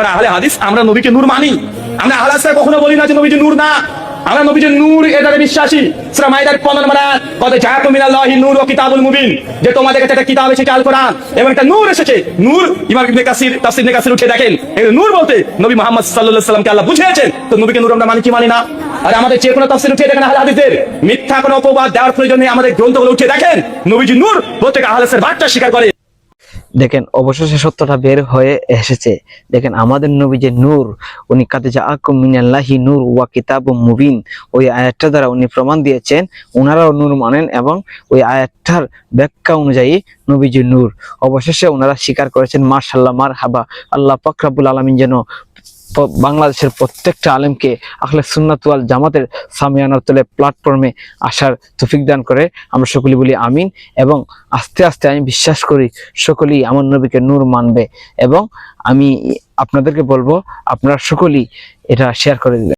আহলে হাদিস আমরা নবীকে নূর মানি। আমরা আহলে হাদিস কখনো বলি না যে নবীজি নূর না। আমরা নবীজি নূর এটাতে বিশ্বাসী। সূরা মাইদার 15 নম্বর আয়াত, কদ জাআকুম মিনাল্লাহি নূর ওয়া কিতাবুল মুবিন, যে তোমাদের কাছে একটা কিতাব এসেছে আল কোরআন এবং একটা নূর এসেছে। নূর ইমাম ইবনে কাসির তাফসীর ইবনে কাসির উঠে দেখেন, এই নূর বলতে নবী মুহাম্মদ সাল্লাল্লাহু আলাইহি সাল্লামকে আল্লাহ বুঝিয়েছেন। তো নবীকে নূর আমরা মানি কি মানি না? আর আমাদের যে কোনো তাফসীর উঠে দেখেন আহলে হাদিসের মিথ্যা কোনো অপবাদ দেওয়ার প্রয়োজন নেই। আমাদের গ্রন্থগুলো উঠে দেখেন নবীজি নূর প্রত্যেক আহলে হাদিসের বার্তা স্বীকার করে। দেখেন অবশেষে সত্যটা বের হয়ে এসেছে। দেখেন আমাদের নবী যে নূর, উনি কাদ জাআকুম মিনাল্লাহি নূর ওয়া কিতাবুম মুবিন, ওই আয়াতটা দ্বারা উনি প্রমাণ দিয়েছেন ওনারাও নূর মানেন এবং ওই আয়াতটার ব্যাখ্যা অনুযায়ী নবীজি নূর। অবশেষে ওনারা স্বীকার করেছেন। মাশাআল্লাহ, মারহাবা। আল্লাহ পাক রব্বুল আলামিন যেন বাংলাদেশের প্রত্যেকটা আলেমকে আহলে সুন্নাত ওয়াল জামাতের সামিয়ানার তলে প্ল্যাটফর্মে আসার তৌফিক দান করে। আমরা সকলেই বলি আমিন। এবং আস্তে আস্তে আমি বিশ্বাস করি সকলেই আমার নবীকে নূর মানবে। এবং আমি আপনাদেরকে বলবো আপনারা সকলেই এটা শেয়ার করে দিবেন।